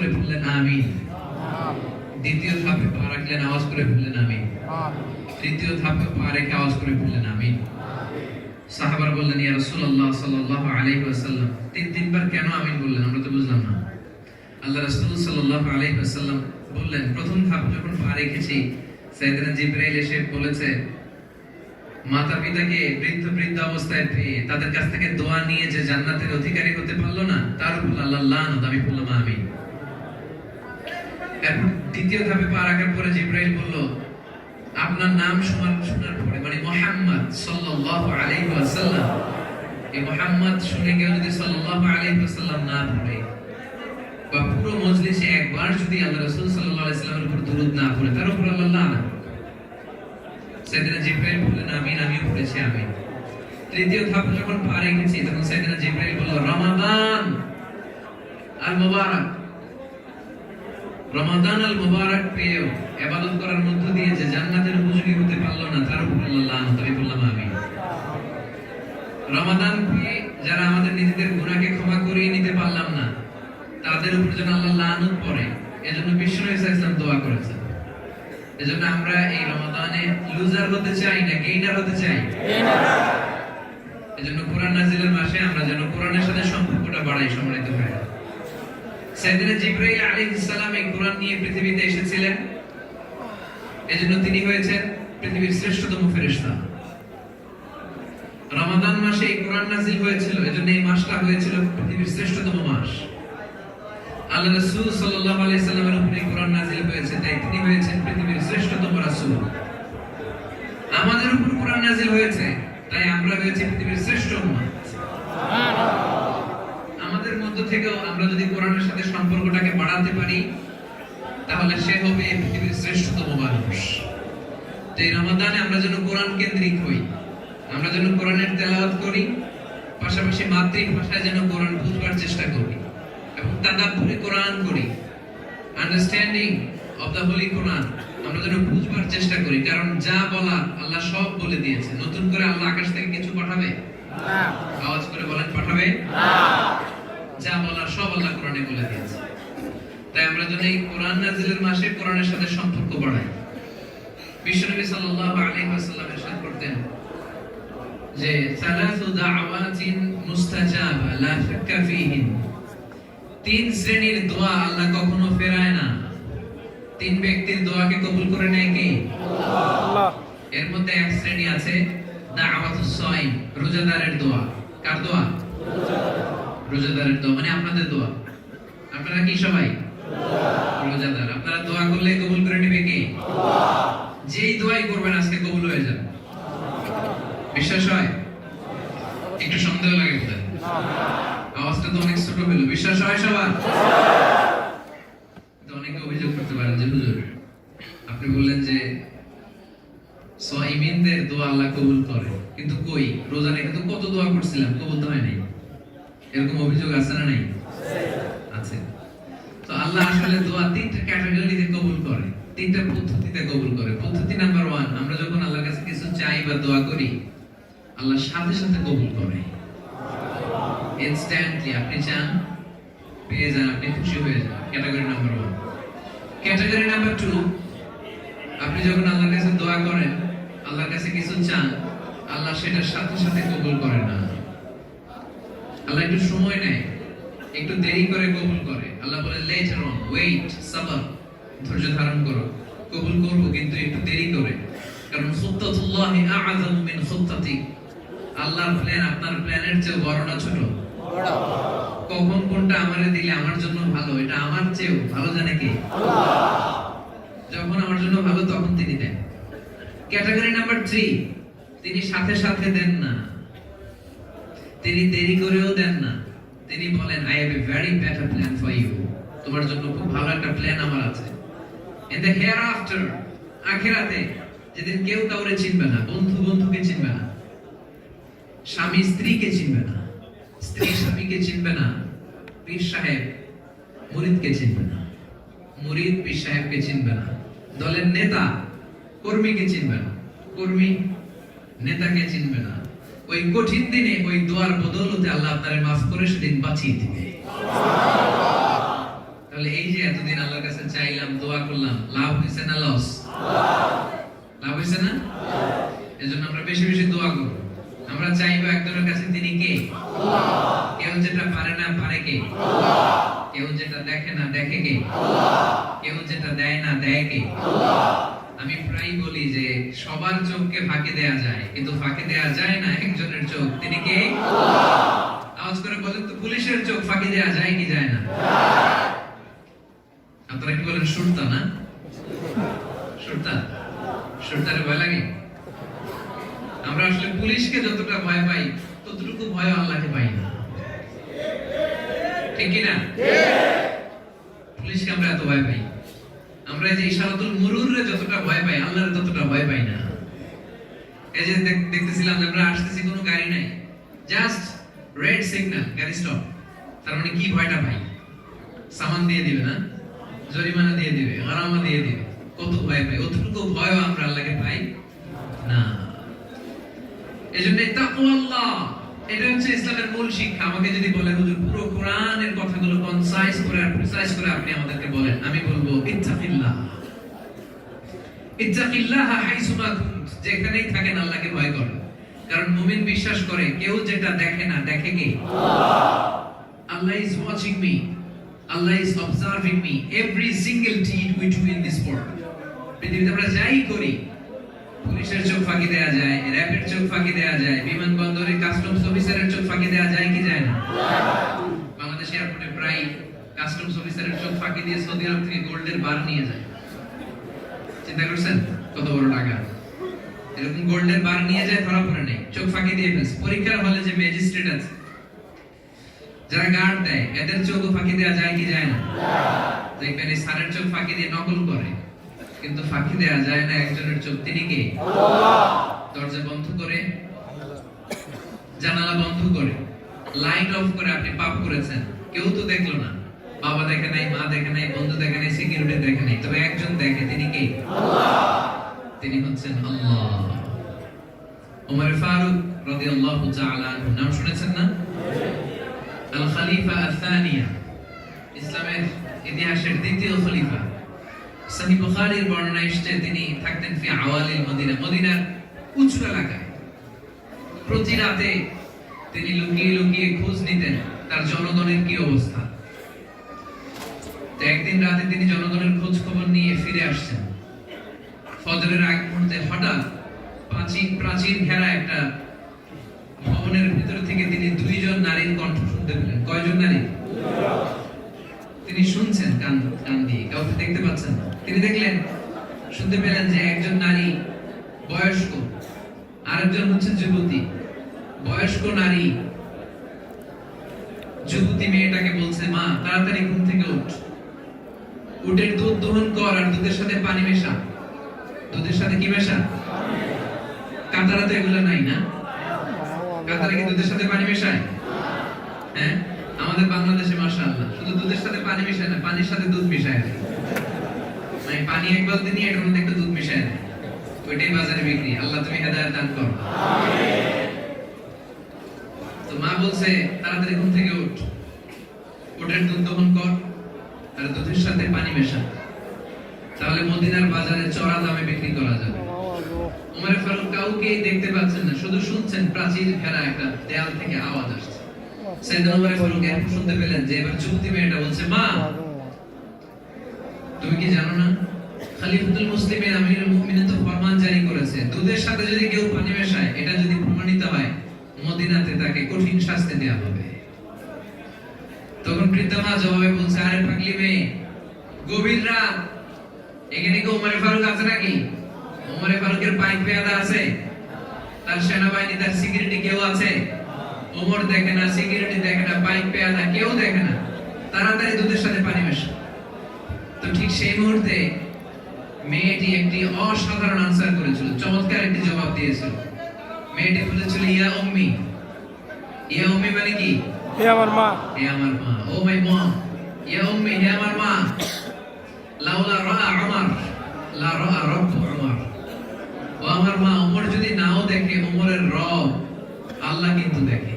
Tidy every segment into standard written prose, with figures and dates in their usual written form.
করে ফেললেন আমিন। দ্বিতীয় ধাপে পা রাখলেন, আওয়াজ করে ফেললেন আমিন। তৃতীয় ধাপে পা রেখে আওয়াজ করে ফেললেন আমিন। সাহাবারা বললেন, ইয়া রাসূলুল্লাহ সাল্লাল্লাহু আলাইহি ওয়াসাল্লাম, তিনবার কেন আমিন বললেন? আমরা তো বুঝলাম না। আল্লাহ রাসূল সাল্লাল্লাহু আলাইহি ওয়াসাল্লাম বললেন, প্রথম ধাপ যখন পা রেখেছি, সাইয়েদনা জিবরাইল এসে বলেছে, মাতা পিতাকে বৃদ্ধ অবস্থায় পেয়ে তাদের কাছ থেকে দোয়া নিয়ে যে জান্নাতের অধিকারী হতে পারলো না, তার উপর আল্লাহ লানত। আমি বললাম আমিন। এরপর দ্বিতীয় ধাপে পা রাখার পরে জিবরাইল বলল, আপনার নাম শোনার পরে, মানে মুহাম্মদ সাল্লাল্লাহু আলাইহি ওয়াসাল্লাম, এই মুহাম্মদ শুনে কেউ যদি সাল্লাল্লাহু আলাইহি ওয়াসাল্লাম না পড়ে, বা পুরো মজলিসে একবার যদি আল্লাহ রাসূল সাল্লাল্লাহু আলাইহি ওয়াসাল্লামের উপর দুরূদ না পড়ে, তার উপর আল্লাহ লানত। সাইয়েদনা জিবরাইল বললেন আমিন, আমিও পড়েছি আমিন। তৃতীয় ধাপে যখন পা রেখেছি, তখন সাইয়েদনা জিবরাইল বলল, রমাদান আল মুবারক, রমাদান আল মুবারক পেয়েও ইবাদত করার মধ্য দিয়ে যে জান্নাতের উপযোগী হতে পারলো না, তার উপর আল্লাহ লানত। আমি বললাম আমিন। রমাদান পেয়ে যারা আমাদের নিজেদের গুনাহকে ক্ষমা করিয়ে নিতে পারলাম না, তাদের উপর যেন আল্লাহ লানত পড়ে, এজন্য বিশ্বনবী সাল্লাল্লাহু আলাইহি ওয়াসাল্লাম দোয়া করেছেন। এজন্য আমরা এই রমাদানে লুজার হতে চাই না, গেইনার হতে চাই। এজন্য কোরআন নাজিলের মাসে আমরা যেন কোরআনের সাথে সম্পর্কটা বাড়াই। সম্মানিত ভাইরা, সাইয়েদনা জিবরাইল আলাইহিস সালাম এই কোরআন নিয়ে পৃথিবীতে এসেছিলেন, এজন্য তিনি হয়েছেন পৃথিবীর শ্রেষ্ঠতম ফেরেশতা। রমাদান মাসে এই কোরআন নাজিল হয়েছিল, এজন্য এই মাসটা হয়েছিল পৃথিবীর শ্রেষ্ঠতম মাস। আল্লাহ রাসূল সাল্লাল্লাহু আলাইহি সাল্লামের উপরে কোরআন নাজিল হয়েছে, তাই তিনি হয়েছেন পৃথিবীর শ্রেষ্ঠতম রাসূল। আমাদের উপর কোরআন নাজিল হয়েছে, তাই আমরা হয়েছি পৃথিবীর শ্রেষ্ঠ উম্মত। আমাদের মধ্য থেকেও আমরা যদি কোরআনের সাথে সম্পর্কটাকে বাড়াতে পারি, তাহলে সে হবে পৃথিবীর শ্রেষ্ঠতম মানুষ। তো এই রমাদানে আমরা যেন কোরআন কেন্দ্রিক হই, আমরা যেন কোরআনের তেলাওয়াত করি, পাশাপাশি মাতৃভাষায় যেন কোরআন বুঝবার চেষ্টা করি এবং তাদাব্বুরে কোরআন করি, আন্ডারস্ট্যান্ডিং অফ দ্য হোলি কোরআন আমরা যেন বুঝবার চেষ্টা করি। কারণ যা বলা আল্লাহ সব বলে দিয়েছে। নতুন করে আল্লাহ আকাশ থেকে কিছু পাঠাবে না। আওয়াজ করে বলেন, পাঠাবে না। যা বলার সব আল্লাহ কোরআনে বলে দিয়েছে। তাই আমরা যেন এই কোরআন নাজিলের মাসে কোরআনের সাথে সম্পর্ক বাড়াই। বিশ্বনবী সাল্লাল্লাহু আলাইহি ওয়াসাল্লাম ইরশাদ করতেন যে সালাসু দাওয়াতিন মুস্তাজাবা লা শাক্কা ফীহিন, তিন শ্রেণীর দোয়া আল্লাহ কখনো ফেরায় না। তিন ব্যক্তির দোয়াকে কবুল করে নেয় কে? আল্লাহ। এর মধ্যে এক শ্রেণী আছে দাওয়াতুস সাইম, রোজাদারের দোয়া। কার দোয়া? রোজাদারের দোয়া, মানে আপনাদের দোয়া। আপনারা কি সবাই রোজাদার? আপনারা দোয়া করলে কবুল করে নেবে কে? আল্লাহ। যেই দোয়াই করবেন আজকে কবুল হয়ে যাবে, বিশ্বাস হয়? একটু সন্দেহ লাগে বোধহয়, আওয়াজটা তো অনেক ছোট হলো। বিশ্বাস হয় সবার? তো অনেকে অভিযোগ করতে পারেন যে হুজুর আপনি বললেন যে সাইমিনদের দোয়া আল্লাহ কবুল করে, কিন্তু কই রোজা রেখে তো কত দোয়া করছিলাম, কবুল তো হয় নাই। এরকম অভিযোগ আছে না নাই? আছে। তো আল্লাহ আসলে দোয়া তিনটা ক্যাটাগরিতে কবুল করে, তিনটা পদ্ধতিতে কবুল করে। পদ্ধতি নাম্বার 1, আমরা যখন আল্লাহর কাছে কিছু চাই বা দোয়া করি, আল্লাহ সাথে সাথে কবুল করে। ইনস্ট্যান্টলি আপনি চান, পেয়ে যান, আপনি খুশি হয়ে যান। Category number 1। ক্যাটাগরি নাম্বার 2, আপনি যখন আল্লাহর কাছে দোয়া করেন, আল্লাহর কাছে কিছু চান, আল্লাহ সেটার সাথে সাথে কবুল করে না। আল্লাহ একটু সময় নেয়, একটু দেরি করে কবুল করে। আল্লাহ বলে লেটার অন, ওয়েট, সাবর, ধৈর্য ধারণ করো, কবুল করব কিন্তু একটু দেরি করে। কারণ খুত্তাতুল্লাহি আ'যামু মিন খুত্তাতিক, আল্লাহর প্ল্যান আপনার প্ল্যানের চেয়ে বড় না ছোট? বড়। কখন কোনটা আমারে দিলে আমার জন্য ভালো, এটা আমার চেয়েও ভালো জানে কে? আল্লাহ। যখন আমার জন্য ভালো তখন তিনি দেন। ক্যাটাগরি নাম্বার 3, তিনি সাথে সাথে দেন না, তিনি দেরি করেও দেন না। তিনি বলেন I have a very better plan for you, তোমার জন্য খুব ভালো একটা প্ল্যান আমার আছে। ইন দ্য হিয়ার আফটার, আখিরাতে যেদিন কেউ কাউরে চিনবে না, বন্ধু বন্ধুকে চিনবে না, স্বামী স্ত্রীকে চিনবে না, স্ত্রী স্বামীকে চিনবে না, পীর সাহেব মুরিদকে চিনবে না, মুরিদ পীর সাহেবকে চিনবে না, দলের নেতা কর্মীকে চিনবে না, কর্মী নেতাকে চিনবে না। ওই কঠিন দিনে ওই দোয়ার বদৌলতে আল্লাহ আপনারে মাফ করে সেদিন বাঁচিয়ে দিবে। তাহলে এই যে এতদিন আল্লাহর কাছে চাইলাম, দোয়া করলাম, লাভ হয়েছে না লস? লাভ হয়েছে না? এজন্য আমরা বেশি বেশি দোয়া করব। আমরা চাইবো একজনের কাছে, তিনি কে? কেউ যেটা পারে না পারে কে? কেউ যেটা দেখে না দেখে কে? কেউ যেটা দেয় না দেয় কে? আমি প্রায় বলি যে সবার চোখকে ফাঁকি দেয়া যায়, কিন্তু ফাঁকি দেয়া যায় না একজনের চোখ, তিনি কে? আওয়াজ করে বলেন তো, পুলিশের চোখ ফাঁকি দেয়া যায় কি যায় না? আপনারা কি বলেন? সুরতা না? সুরতা? সুরতারে ভয় লাগে? আমরা আসলে পুলিশকে যতটা ভয় পাই ততটুকু ভয় আল্লাহকে পাই না, ঠিক কি না? পুলিশকে আমরা এত ভয় পাই। আমরা যে ইশারাতুল মুরুরে যতটা ভয় পাই, আল্লাহর ততটা ভয় পাই না। এই যে দেখতেছিলাম আমরা আসতেছি, কোনো গাড়ি নাই, জাস্ট রেড সিগন্যাল, গাড়ি স্টপ। তার মানে কি ভয়টা পাই? সামান দিয়ে দিবে না, জরিমানা দিয়ে দিবে, গারামা দিয়ে দিবে, কত ভয় পাই। অতটুকু ভয় আমরা আল্লাহকে পাই না। এজন্য তাকওয়াল্লাহ, এটা হচ্ছে ইসলামের মূল শিক্ষা। আমাকে যদি বলে হুজুর পুরো কোরআনের কথাগুলো কনসাইজ করে আর প্রিসাইজ করে আপনি আমাদেরকে বলেন, আমি বলবো ইত্তাকিল্লাহ। ইত্তাকিল্লাহ হাইসুমা কুনত, যেখানেই থাকেন আল্লাহকে ভয় করুন। কারণ মুমিন বিশ্বাস করে কেউ যেটা দেখে না দেখে কে? Allah is watching me, Allah is observing me, every single deed we do in this world. পৃথিবীতে আমরা যাই করি, পুলিশের চোখ ফাঁকি দেয়া যায়, র‍্যাবের চোখ ফাঁকি দেয়া যায়, বিমানবন্দরে কাস্টমস অফিসারের চোখ ফাঁকি দেয়া যায় কি যায় না? বাংলাদেশ এয়ারপোর্টে প্রায় কাস্টমস অফিসারের চোখ ফাঁকি দিয়ে সৌদি আরব থেকে গোল্ডের বার নিয়ে যায়। চিন্তা করছেন কত বড় টাকা? এরকম গোল্ডের বার নিয়ে যায়, ধরা পড়ে নাই, চোখ ফাঁকি দিয়ে ফেলছে। পরীক্ষার হলে যে ম্যাজিস্ট্রেট আছে, যারা গার্ড দেয়, এদের চোখও ফাঁকি দেয়া যায় কি যায় না? দেখবেন এই স্যারের চোখ ফাঁকি দিয়ে নকল করে, কিন্তু ফাঁকি দেয়া যায় না একজনের চোখ, তিনি কে? দরজা বন্ধ করে, জানালা বন্ধ করে, লাইট অফ করে আপনি পাপ করেছেন, কেউ তো দেখলো না, বাবা দেখে নাই, মা দেখে নাই, বন্ধু দেখে নাই, সিকিউরিটি দেখে নাই, তবে একজন দেখে, তিনি কে? তিনি হচ্ছেন আল্লাহ। ওমর ফারুক রাদিয়াল্লাহু তাআলা আনহু, নাম শুনেছেন না? আল খলিফা আস-সানিয়া, ইসলামের ইতিহাসের দ্বিতীয় খলিফা। সহিহ বুখারীর বর্ণনা এসেছে তিনি থাকতেন ফি আওয়ালিল মদিনা, মদিনার উঁচু এলাকায়। প্রতি রাতে তিনি লুকিয়ে লুকিয়ে খোঁজ নিতেন তার জনগণের কি অবস্থা। তো একদিন রাতে তিনি জনগণের খোঁজ খবর নিয়ে ফিরে আসছেন। ফজরের আগ মুহূর্তে হঠাৎ প্রাচীর ঘেরা একটা ভবনের ভিতর থেকে তিনি দুইজন নারীর কণ্ঠ শুনতে পেলেন। কয়জন নারী? তিনি শুনছেন কান দিয়ে, কাউকে দেখতে পাচ্ছেন না। তিনি দেখলেন, শুনতে পেলেন যে একজন নারী বয়স্ক, আরেকজন হচ্ছে যুবতী। বয়স্ক নারী যুবতী মেয়েটাকে বলছে, মা তাড়াতাড়ি ঘুম থেকে উঠ, উটের দুধ দহন কর আর দুধের সাথে পানি মেশা। দুধের সাথে কি মেশা? কাতারা তো এগুলো নাই না? কাতারা কি দুধের সাথে পানি মেশায়? হ্যাঁ, আমাদের বাংলাদেশে মাশাআল্লাহ শুধু দুধের সাথে পানি মেশায় না, পানির সাথে দুধ মিশায় দেয়। মানে পানি এক বালতি নিয়ে এটার মধ্যে একটু দুধ মিশায় দেয়, ওইটাই বাজারে বিক্রি। আল্লাহ তুমি হেদায়েত দান করো। তো মা বলছে তাড়াতাড়ি ঘুম থেকে উঠ, উটের দুধ দহন কর আর দুধের সাথে পানি মেশা, তাহলে মদিনার বাজারে চড়া দামে বিক্রি করা যাবে। ওমর ফারুক কাউকে দেখতে পাচ্ছেন না, শুধু শুনছেন প্রাচীর ঘেরা একটা দেয়াল থেকে আওয়াজ আসছে। সাইয়েদনা ওমর ফারুক এরপর শুনতে পেলেন যে এবার যুবতী মেয়েটা বলছে, মা তুমি কি জানো না খলিফাতুল মুসলিমিন আমিরুল মুমিনিন তো ফরমান জারি করেছে, দুধের সাথে যদি কেউ পানি মেশায়, এটা যদি প্রমাণিত হয়, মদিনাতে তাকে কঠিন শাস্তি দেওয়া হবে। তখন বৃদ্ধা মা জবাবে বলছে, আরে পাগলি মেয়ে, গভীর রাত, এখানে কি ওমর ফারুক আছে নাকি? ওমর ফারুকের বাইক পেয়াদা আছে, তার সেনাবাহিনী, তার সিকিউরিটি কেউ আছে? ওমর দেখে না, সিকিউরিটি দেখে না, বাইক পেয়াদা কেউ দেখে না, তাড়াতাড়ি দুধের সাথে পানি মেশা। তো ঠিক সেই মুহূর্তে মেয়েটি একটি অসাধারণ আনসার করেছিল, চমৎকার একটি জবাব দিয়েছিল। মেয়েটি বলেছিল, ইয়া উম্মি। ইয়া উম্মি মানে কি? হে আমার মা। হে আমার মা, ও মাই মম। ইয়া উম্মি, হে আমার মা। লাউলা রাআ উমর লা রাআ রাব্বু উমর। ও আমার মা, ওমর যদি নাও দেখে, ওমরের রব আল্লাহ কিন্তু দেখে।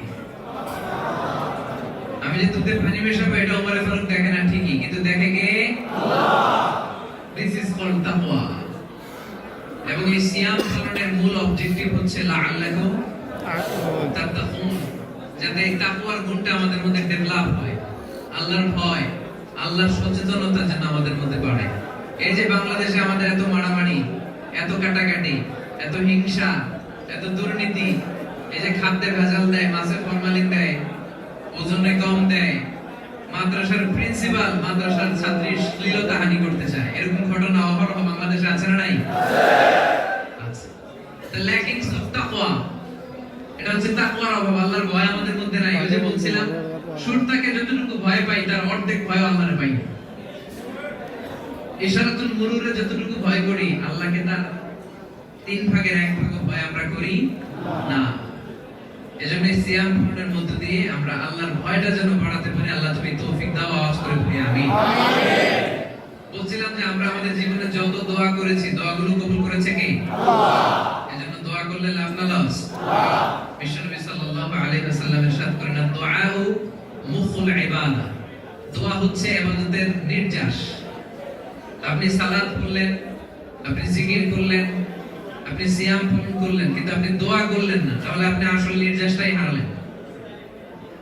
আমি যে দুধে পানি মেশাবো এটা ওমর ফারুক দেখে না ঠিকই, কিন্তু দেখে কে? দিস ইজ কল্ড তাকওয়া। এবং এই সিয়াম পালনের মূল অবজেক্টিভ হচ্ছে লাআল্লাকুম তাত্তাকুন, যাতে এই তাকওয়ার গুণটা আমাদের মধ্যে ডেভেলপ হয়, আল্লাহর ভয়, আল্লাহর সচেতনতা যেন আমাদের মধ্যে বাড়ে। এই যে বাংলাদেশে আমাদের এত মারামারি, এত কাটাকাটি, এত হিংসা, এত দুর্নীতি, এই যে খাদ্যে ভেজাল দেয়, মাছে ফরমালিন দেয়, ওজনে কম দেয়, মাদ্রাসার প্রিন্সিপাল মাদ্রাসার ছাত্রীর শ্লীলতা হানি করতে চায়, এরকম ঘটনা অহরহ বাংলাদেশে আছে না নাই? আছে। The lackings of taqwa, এটা হচ্ছে তাকওয়ার অভাব, আল্লাহর ভয় আমাদের মধ্যে নাই। ওই যে বলছিলাম, সূরটাকে যতটুকু ভয় পাই তার অর্ধেক ভয় আল্লাহরে পাই। ইশারাতুল মুরুরে যতটুকু ভয় করি, আল্লাহকে তার 3 ভাগের 1 ভাগ ভয় আমরা করি না। এজন্য সিয়াম পালনের মধ্য দিয়ে আমরা আল্লাহর ভয়টা যেন বাড়াতে পারি। আল্লাহ তুমি তৌফিক দাও, আওয়াজ করে বলি আমিন। বলছিলাম যে আমরা আমাদের জীবনে যত দোয়া করেছি, দোয়াগুলো কবুল করেছে কে? আল্লাহ। এজন্য দোয়া করলে লাভ না লস? বিশ্বনবী সাল্লাল্লাহু আলাইহি ওয়াসাল্লাম ইরশাদ করেন, দুআউ মুখুল ইবাদা, দোয়া হচ্ছে ইবাদতের নির্যাস। আপনি সালাত পড়লেন, আপনি জিকির করলেন, আপনি সিয়াম পালন করলেন, কিন্তু আপনি দোয়া করলেন না, তাহলে আপনি আসল নির্যাসটাই হারালেন।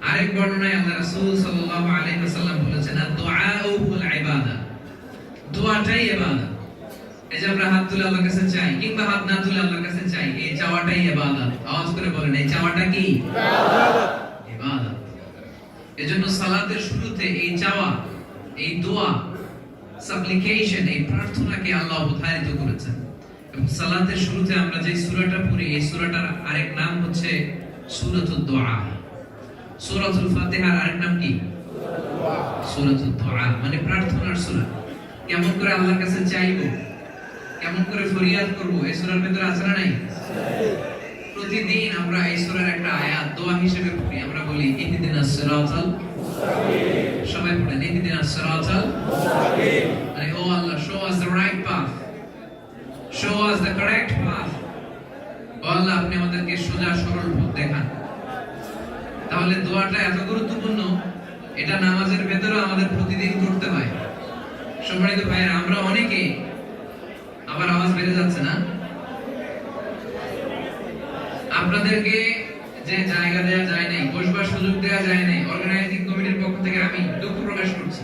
আরেক বর্ণনায় আল্লাহ রাসূল সাল্লাল্লাহু আলাইহি ওয়াসাল্লাম বলেছেন, দুআউ হুল ইবাদা, দোয়াটাই ইবাদত। এই যে আমরা হাত তুলে আল্লাহর কাছে চাই, কিংবা হাত না তুলে আল্লাহর কাছে চাই, এই চাওয়াটাই ইবাদত। আওয়াজ করে বলেন, এই চাওয়াটা কি? ইবাদত। ইবাদত। এজন্য সালাতের শুরুতে এই চাওয়া, এই দোয়া, সাপ্লিকেশন, এই প্রার্থনাকে আল্লাহ অবধারিত করেছেন। এবং সালাতের শুরুতে আমরা যে সূরাটা পড়ি, এই সূরাটার আরেক নাম হচ্ছে সূরাতুদ দুআ। সূরাতুল ফাতিহার আরেক নাম কি? সূরাতুদ দুআ, মানে প্রার্থনার সূরা। কেমন করে আল্লাহর কাছে চাইবো, কেমন করে ফরিয়াদ করব, এই সূরার ভিতরে আছে না নাই? প্রতিদিন আমরা এই সূরার একটা আয়াত দোয়া হিসেবে পড়ি। আমরা বলি ইহদিনাস সিরাতাল মুস্তাকিম, সবাই পড়েন ইহদিনাস সিরাতাল মুস্তাকিম, মানে ও আল্লাহ, show us the right path, show us the correct path। ও আল্লাহ, আপনি আমাদেরকে সোজা সরল পথ দেখান। তাহলে দোয়াটা এত গুরুত্বপূর্ণ, এটা নামাজের ভেতরেও আমাদের প্রতিদিন করতে হয়। সম্মানিত ভাইয়েরা, আমরা অনেকে, আবার আওয়াজ বেড়ে যাচ্ছে না, আপনাদেরকে যে জায়গা দেওয়া যায় নাই, বসবার সুযোগ দেওয়া যায় নাই, অর্গানাইজিং কমিটির পক্ষ থেকে আমি দুঃখ প্রকাশ করছি।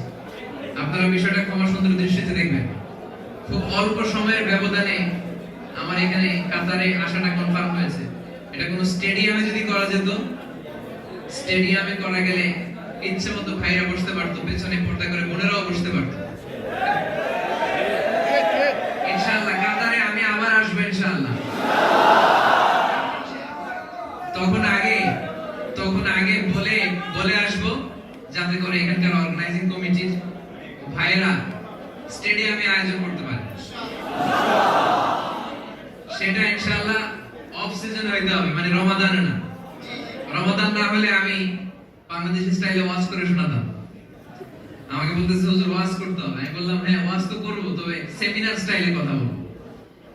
আপনারা বিষয়টা ক্ষমা সুন্দর দৃষ্টিতে দেখবেন। খুব অল্প সময়ের ব্যবধানে আমার এখানে কাতারে আসাটা কনফার্ম হয়েছে। এটা কোনো স্টেডিয়ামে যদি করা যেত, স্টেডিয়ামে করা গেলে ইচ্ছে মতো ভাইরা বসতে পারতো, পেছনে পর্দা করে বোনেরাও বসতে পারতো। ইনশাআল্লাহ কাতারে আমি আবার আসবো ইনশাআল্লাহ। তখন আগে বলে আসবো, যাতে করে এখানকার অর্গানাইজিং কমিটির ভাইরা স্টেডিয়ামে আয়োজন করতে পারে। সেটা ইনশাআল্লাহ অফ সিজন হইতে হবে, মানে রমাদানে না। রমাদান না হলে আমি বাংলাদেশি স্টাইলে ওয়াজ করে শোনাতাম। আমাকে বলতেছে হুজুর ওয়াজ করতে হবে। আমি বললাম হ্যাঁ ওয়াজ তো করবো, তবে সেমিনার স্টাইলে কথা বলবো,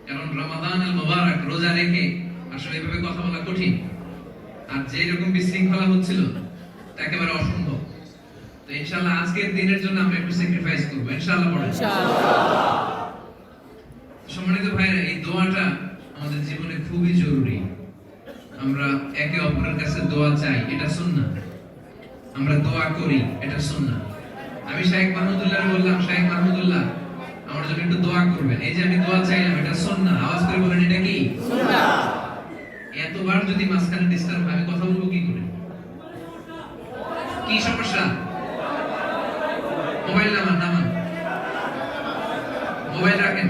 কারণ রমাদান আল মুবারক, রোজা রেখে আসলে এভাবে কথা বলা কঠিন। আর যে রকম বিশৃঙ্খলা হচ্ছিল তা একেবারে অসম্ভব। তো ইনশাআল্লাহ আজকের দিনের জন্য আমরা একটু স্যাক্রিফাইস করব ইনশাআল্লাহ। পড়ে ইনশাআল্লাহ। সম্মানিত ভাইরা, এই দোয়াটা আমাদের জীবনে খুবই জরুরি। আমরা একে অপরের কাছে দোয়া চাই, এটা সুন্নাহ। আমরা দোয়া করি, এটা সুন্নাহ। আমি শাইখ মাহমুদুল্লাহর বললাম, শাইখ মাহমুদুল্লাহ আমার জন্য একটু দোয়া করবেন। এই যে আমি দোয়া চাইলাম, এটা সুন্নাহ। আওয়াজ করে বলেন, এটা কি সুন্নাহ? এতবার যদি মাঝখানে ডিস্টার্ব হয়, আমি কথা বলবো কি করে? কি সমস্যা? মোবাইল নামান, মোবাইল রাখেন।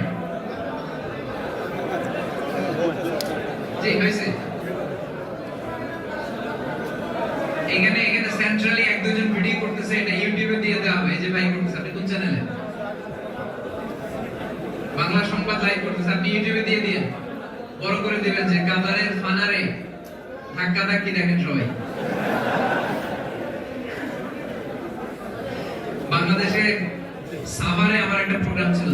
জি হয়েছে। এখানে সেন্ট্রালি এক দুজন ভিডিও করতেছে, এটা ইউটিউবে দিয়ে দেওয়া হবে। এই যে ভাই করতেছে, আপনি কোন চ্যানেলে? বাংলা সংবাদ লাইভ করতেছে, আপনি ইউটিউবে দিয়ে দিন, বড় করে দিবেন যে কাতারের ফানারে ধাক্কা ধাক্কি দেখেন সবাই। বাংলাদেশে সাভারে আমার একটা প্রোগ্রাম ছিল,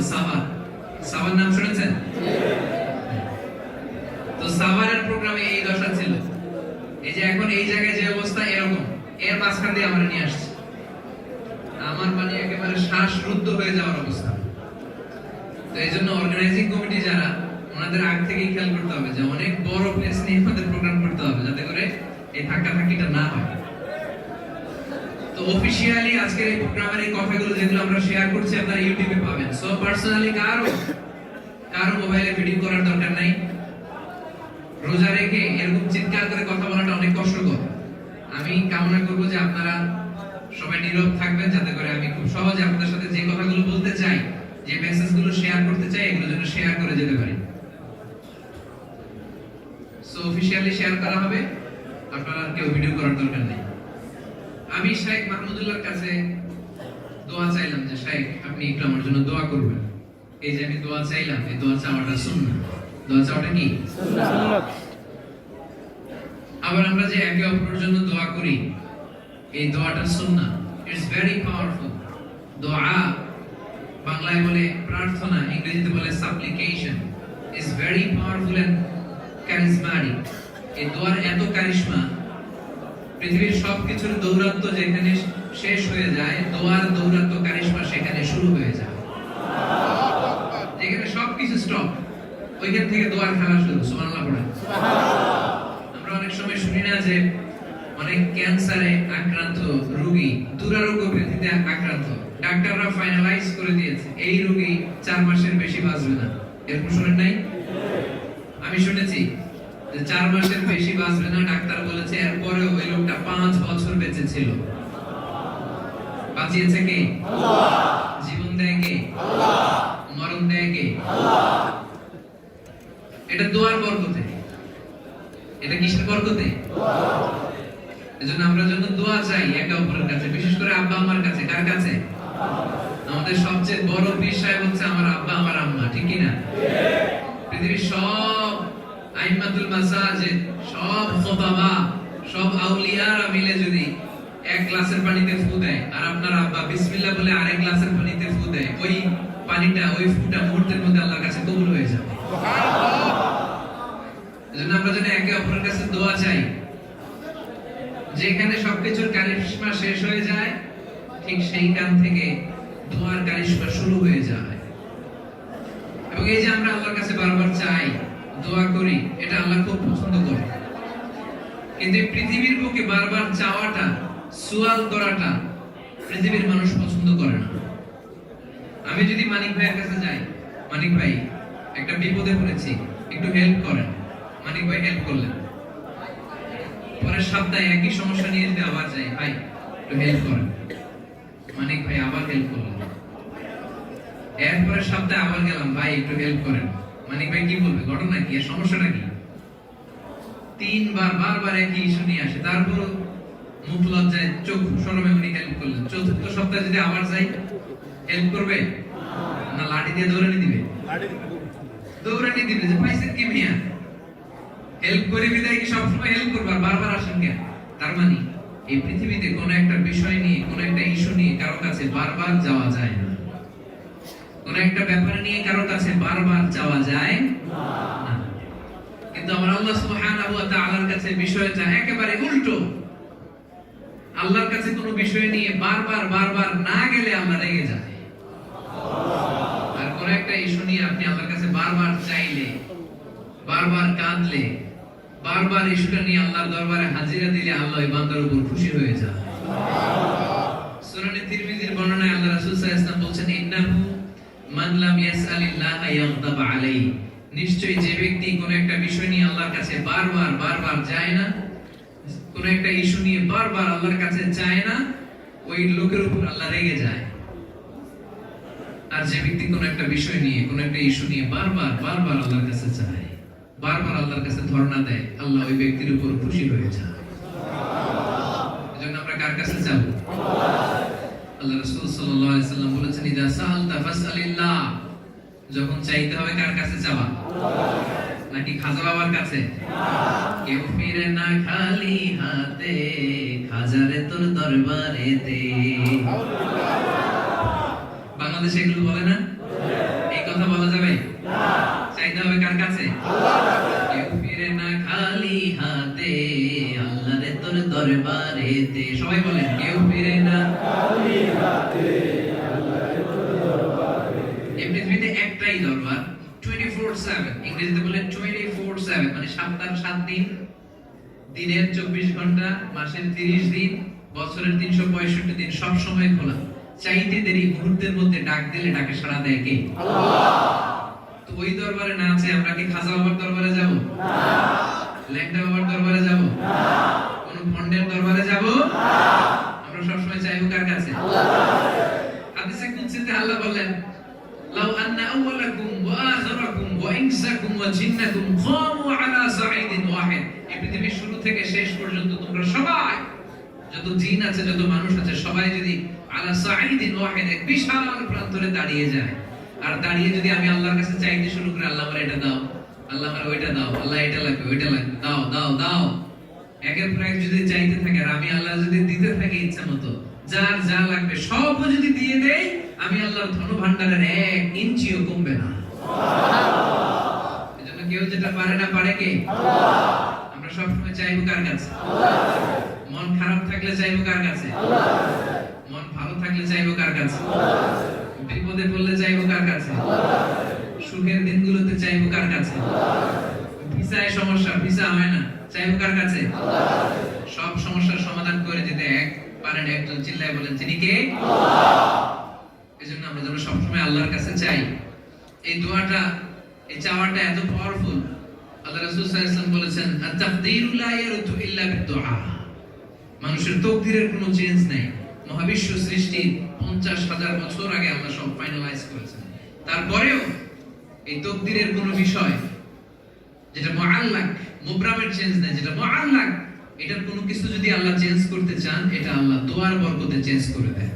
সাভার নাম শুনেছেন? তো সাভারের প্রোগ্রামে এই দশা ছিল। এই যে এখন এই জায়গায় যে অবস্থা এরকম, এর মাঝখান দিয়ে আমরা নিয়ে আসছি। আমার মানে একেবারে শ্বাসরুদ্ধ হয়ে যাওয়ার অবস্থা। তো এই জন্য অর্গানাইজিং কমিটি যারা, ওনাদের আগ থেকেই খেয়াল করতে হবে যে অনেক বড় প্লেস নিয়ে আমাদের প্রোগ্রাম করতে হবে, যাতে করে এই ধাক্কাধাক্কিটা না হয়। তো অফিশিয়ালি আজকের এই প্রোগ্রামের এই কথাগুলো যেগুলো আমরা শেয়ার করছি আপনারা ইউটিউবে পাবেন। সো পার্সোনালি কারো মোবাইলে ভিডিও করার দরকার নাই। রোজা রেখে এরকম চিৎকার করে কথা বলাটা অনেক কষ্টকর। আমি কামনা করব যে আপনারা সবাই নীরব থাকবেন, যাতে করে আমি খুব সহজে আপনাদের সাথে যে কথাগুলো বলতে চাই, যে মেসেজগুলো শেয়ার করতে চাই, এগুলো যেন শেয়ার করে যেতে পারি। সো অফিশিয়ালি শেয়ার করা হবে, আপনারা কেউ ভিডিও করার দরকার নেই। আমি শেখ মাহমুদুল্লাহর কাছে দোয়া চাইলাম যে শেখ আপনি একটু আমার জন্য দোয়া করবেন। এই যে আমি দোয়া চাইলাম, এই দোয়া চাওয়াটা সুন্নাত। দোয়া চাওয়াটা কি? সুন্নাত। আবার আমরা যে একে অপরের জন্য দোয়া করি, এই দোয়াটা সুন্নাত। It's very powerful. দোয়া বাংলায় বলে প্রার্থনা, ইংরেজিতে বলে supplication, is very powerful and charismatic. এই দোয়ার এত কারিশমা, পৃথিবীর সবকিছুর দৌরাত্ম যেখানে শেষ হয়ে যায়, দোয়ার দৌরাত্ম কারিশমা সেখানে শুরু হয়ে যায়। যেখানে সবকিছু স্টপ, ওইখান থেকে দোয়ার খেলা শুরু। সুবহানাল্লাহ পড়েন। আমরা অনেক সময় শুনি না যে অনেক ক্যান্সারে আক্রান্ত রোগী, দুরারোগ্য ব্যাধিতে আক্রান্ত, ডাক্তাররা ফাইনালাইজ করে দিয়েছে এই রোগী 4 মাসের বেশি বাঁচবে না। এরকম শুনেন নাই? আমি শুনেছি যে 4 মাসের বেশি বাঁচবে না, ডাক্তার বলেছে। এরপরে ওই লোকটা 5 বছর বেঁচে ছিল। বাঁচিয়েছে কে? আল্লাহ। জীবন দেয় কে? আল্লাহ। মরণ দেয় কে? আল্লাহ। এটা দোয়ার বরকতে। এটা কিসের বরকতে? দোয়া। এজন্য আমরা যখন দোয়া চাই একে অপরের কাছে, বিশেষ করে আব্বা আম্মার কাছে। কার কাছে? আমাদের সবচেয়ে বড় পীর সাহেব হচ্ছে আমার আব্বা আমার আম্মা, ঠিক কি না? পৃথিবীর সব আইম্মাতুল মাসাজিদ, সব খুতাবা, সব আউলিয়ারা মিলে যদি এক গ্লাসের পানিতে ফু দেয়, আর আপনার আব্বা বিসমিল্লাহ বলে আরেক গ্লাসের পানিতে ফু দেয়, ওই পানিটা, ওই ফুটা মুহূর্তের মধ্যে আল্লাহর কাছে কবুল হয়ে যাবে। সুবহানাল্লাহ। এজন্য আমরা যেন একে অপরের কাছে দোয়া চাই। যেখানে সবকিছুর কারিশমা শেষ হয়ে যায়, ঠিক সেইখান থেকে দোয়ার কারিশমা শুরু হয়ে যায়। এবং এই যে আমরা আল্লাহর কাছে বারবার চাই, দোয়া করি, এটা আল্লাহ খুব পছন্দ করে। কিন্তু পৃথিবীর বুকে বারবার চাওয়াটা, সুয়াল করাটা পৃথিবীর মানুষ পছন্দ করে না। আমি যদি মানিক ভাইয়ের কাছে যাই, মানিক ভাই একটা বিপদে পড়েছি, একটু হেল্প করেন, মানিক ভাই হেল্প করলেন। পরের সপ্তাহে একই সমস্যা নিয়ে যদি আবার যাই, ভাই একটু হেল্প করেন, মানিক ভাই আবার হেল্প করলেন। এরপরের সপ্তাহে আবার গেলাম, ভাই একটু হেল্প করেন, মানিক ভাই কি বলবে? ঘটনা কি? সমস্যাটা কি? 3 বার বারবার একই ইস্যু নিয়ে আসে। তারপর মুখ লজ্জায়, চোখ শরমে উনি হেল্প করলেন। চতুর্থ সপ্তাহে যদি আবার যাই, হেল্প করবে না? লাঠি দিয়ে দৌড়ানি দিবে? দৌড়ানি দিবে যে পাইছেন কি মিয়া, হেল্প করে বিদায় কি সবসময় হেল্প করবার, বারবার আসেন কেন? তার মানে এই পৃথিবীতে কোন একটা বিষয় নিয়ে, কোন একটা ইস্যু নিয়ে কারো কাছে বারবার যাওয়া যায় না। কোন একটা ব্যাপার নিয়ে কারো কাছে বারবার যাওয়া যায় না। কিন্তু আমার আল্লাহ সুবহানাহু ওয়া তাআলার কাছে বিষয়টা একেবারে উল্টো। আল্লাহর কাছে কোনো বিষয় নিয়ে বারবার না গেলে আল্লাহ রেগে যায়। আর কোন একটা ইস্যু নিয়ে আপনি আল্লাহর কাছে বারবার চাইলে, বারবার কাঁদলে, বারবার ইস্যুটা নিয়ে আল্লাহর দরবারে হাজিরা দিলে, আল্লাহ ওই বান্দার উপর খুশি হয়ে যায়। সুনানে তিরমিজির বর্ণনায় আল্লাহ রাসূল সাল্লাল্লাহু আলাইহি ওয়াসাল্লাম বলেছেন, ইন্নাহু মান লাম ইয়াসআলিল্লাহ ইয়াগদাব আলাইহি। নিশ্চয়ই যে ব্যক্তি কোন একটা বিষয় নিয়ে আল্লাহর কাছে বারবার যায় না, কোন একটা ইস্যু নিয়ে বারবার আল্লাহর কাছে চায় না, ওই লোকের উপর আল্লাহ রেগে যায়। আর যে ব্যক্তি কোন একটা বিষয় নিয়ে, কোন একটা ইস্যু নিয়ে বারবার আল্লাহর কাছে চায়, বারবার আল্লাহর কাছে ধর্ণা দেয়, আল্লাহ ওই ব্যক্তির উপর খুশি হয়ে যায়। এজন্য আমরা কার কাছে যাব? আল্লাহ রাসূল সাল্লাল্লাহু আলাইহি সাল্লাম বলেছেন, ইদা সাআলতা ফাসআলিল্লাহ। যখন চাইতে হবে কার কাছে চাওয়া? নাকি খাজা বাবার কাছে? কেউ ফিরে না খালি হাতে, খাজারে তোর দরবারেতে। বাংলাদেশে এগুলো বলে না? এই কথা বলা যাবে না। চাইতে হবে কার কাছে? আল্লাহর কাছে। কেউ ফিরে না খালি হাতে, আল্লাহরে তোর দরবারেতে, সবাই বলেন কেউ ফিরে না খালি হাতে আল্লাহর দরবারে। এই পৃথিবীতে একটাই দরবার 24/7, ইংরেজিতে বলে 24/7, মানে সপ্তাহের 7 দিন, দিনের 24 ঘন্টা, মাসের 30 দিন, বছরের 365 দিন, সব সময় খোলা। চাইতে দেরি মুহূর্তের মধ্যে ডাক দিলে ডাকে সাড়া দেয় কে? আল্লাহ। তো ওই দরবারে না আছে আমরা কি খাজা বাবার দরবারে যাব? না। ল্যাংটা বাবার দরবারে যাব? না। কোন ভন্ডের দরবারে যাব? না। আমরা সব সময় চাইবো কার কাছে? আল্লাহর কাছে। হাদিসে কুদসিতে আল্লাহ বলেন, লাউ আন্না আউওয়ালাকুম ওয়া আখিরাকুম ওয়া ইনসাকুম ওয়া জিন্নাকুম কামু আলা সাঈদিন ওয়াহিদ, এই পৃথিবীর শুরু থেকে শেষ পর্যন্ত তোমরা সবাই, যত জিন আছে, যত মানুষ আছে, সবাই যদি আলা সাঈদিন ওয়াহিদ, এক বিশাল প্রান্তরে দাঁড়িয়ে যায়, আর দাঁড়িয়ে যদি আমি আল্লাহর কাছে চাইতে শুরু করি, আল্লাহ আমার এটা দাও, আল্লাহ আমার ওইটা দাও, আল্লাহ এটা লাগবে, ওইটা লাগবে, দাও দাও দাও, একের পর এক যদি চাইতে থাকে, আর আমি আল্লাহ যদি দিতে থাকি ইচ্ছা মতো, যার যা লাগবে সব যদি দিয়ে দেই, আমি আল্লাহর ধন ভান্ডারের 1 ইঞ্চিও কমবে না। সুবহানাল্লাহ। এজন্য কেউ যেটা পারে না, পারে কে? আল্লাহ। আমরা সব সময় চাইবো কার কাছে? আল্লাহর কাছে। মন খারাপ থাকলে চাইবো কার কাছে? আল্লাহর কাছে। মন ভালো থাকলে চাইবো কার কাছে? আল্লাহর কাছে। বিপদে পড়লে চাইবো কার কাছে? আল্লাহর কাছে। সুখের দিনগুলোতে চাইবো কার কাছে? আল্লাহর কাছে। ভিসায় সমস্যা, ভিসা হয় না, চাইবো কার কাছে? আল্লাহর কাছে। সব সমস্যার সমাধান করে দিতে পারেন একজন, চিল্লায় বলেন তিনি কে? আল্লাহ। এজন্য আমরা যেন সব সময় আল্লাহর কাছে চাই। এই দোয়াটা, এই চাওয়াটা এত পাওয়ারফুল। আল্লাহ রাসূল সাল্লাল্লাহু আলাইহি ওয়াসাল্লাম বলেছেন, আত-তাকদীরু লা ইয়ারুদু ইল্লা বিদ-দুআ। মানুষের তকদিরের কোনো চেঞ্জ নাই। মহাবিশ্ব সৃষ্টির 50,000 বছর আগে আল্লাহ সব ফাইনালাইজ করেছেন। তারপরেও এই তকদিরের কোনো বিষয় যেটা মুআল্লাক, মুবরামের চেঞ্জ নাই, যেটা মুআল্লাক, এটার কোনো কিছু যদি আল্লাহ চেঞ্জ করতে চান, এটা আল্লাহ দোয়ার বরকতে চেঞ্জ করে দেয়।